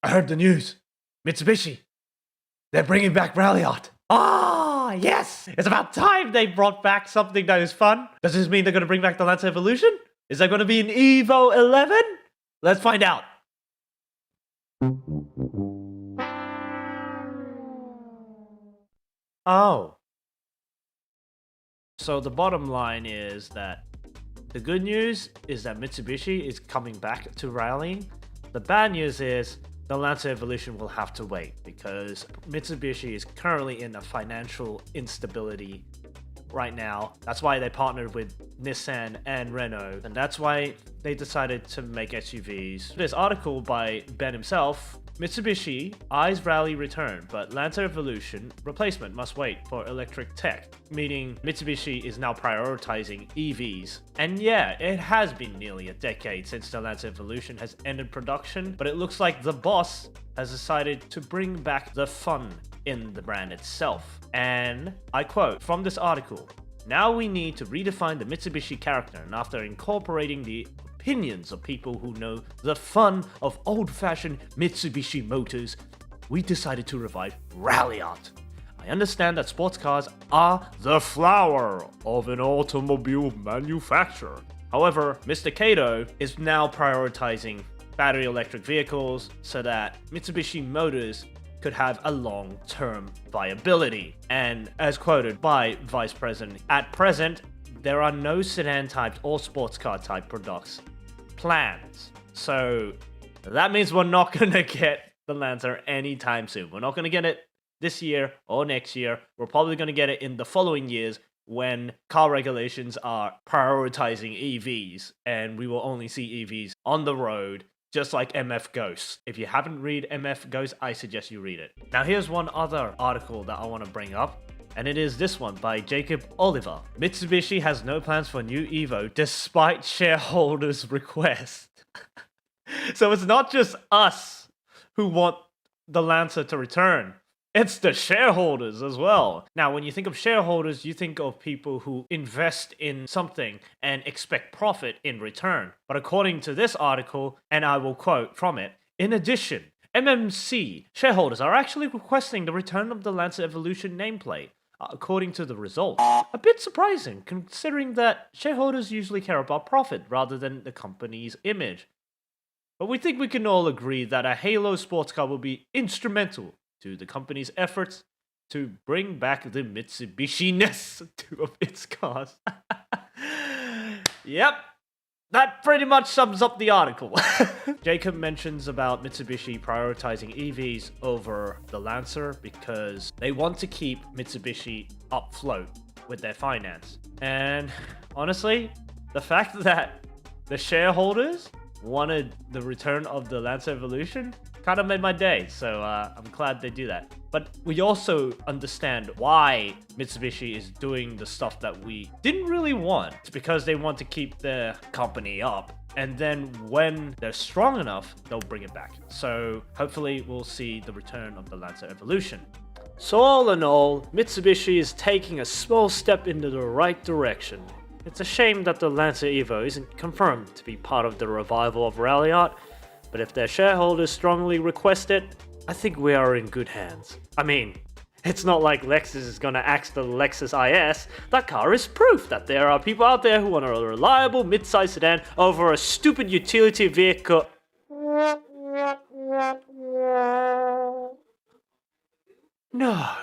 I heard the news. Mitsubishi. They're bringing back Ralliart. Ah, yes! It's about time they brought back something that is fun. Does this mean they're going to bring back the Lancer Evolution? Is there going to be an Evo 11? Let's find out. Oh. So the bottom line is that the good news is that Mitsubishi is coming back to rallying. The bad news is the Lancer Evolution will have to wait because Mitsubishi is currently in a financial instability right now. That's why they partnered with Nissan and Renault, and that's why they decided to make SUVs. This article by Ben himself, Mitsubishi eyes rally return, but Lancer Evolution replacement must wait for electric tech, meaning Mitsubishi is now prioritizing EVs. And yeah, it has been nearly a decade since the Lancer Evolution has ended production, but it looks like the boss has decided to bring back the fun in the brand itself. And I quote from this article, "Now we need to redefine the Mitsubishi character, and after incorporating the opinions of people who know the fun of old-fashioned Mitsubishi motors, we decided to revive Ralliart. I understand that sports cars are the flower of an automobile manufacturer. However, Mr. Kato is now prioritizing battery electric vehicles so that Mitsubishi Motors could have a long-term viability." And as quoted by Vice President, "At present, there are no sedan types or sports car type products plans." So that means we're not going to get the Lancer anytime soon. We're not going to get it this year or next year. We're probably going to get it in the following years when car regulations are prioritizing EVs, and we will only see EVs on the road, just like MF Ghost. If you haven't read MF Ghost, I suggest you read it. Now here's one other article that I want to bring up, and it is this one by Jacob Oliva. "Mitsubishi has no plans for new Evo despite shareholders' request." So it's not just us who want the Lancer to return. It's the shareholders as well. Now, when you think of shareholders, you think of people who invest in something and expect profit in return. But according to this article, and I will quote from it, "In addition, MMC shareholders are actually requesting the return of the Lancer Evolution nameplate." According to the results, a bit surprising considering that shareholders usually care about profit rather than the company's image. But we think we can all agree that a Halo sports car will be instrumental to the company's efforts to bring back the Mitsubishi-ness of its cars. Yep, that pretty much sums up the article. Jacob mentions about Mitsubishi prioritizing EVs over the Lancer because they want to keep Mitsubishi afloat with their finance. And honestly, the fact that the shareholders wanted the return of the Lancer Evolution kind of made my day, so I'm glad they do that. But we also understand why Mitsubishi is doing the stuff that we didn't really want. It's because they want to keep their company up, and then when they're strong enough, they'll bring it back. So hopefully we'll see the return of the Lancer Evolution. So all in all, Mitsubishi is taking a small step into the right direction. It's a shame that the Lancer Evo isn't confirmed to be part of the revival of Ralliart, but if their shareholders strongly request it, I think we are in good hands. I mean, it's not like Lexus is gonna axe the Lexus IS. That car is proof that there are people out there who want a reliable mid-size sedan over a stupid utility vehicle. No.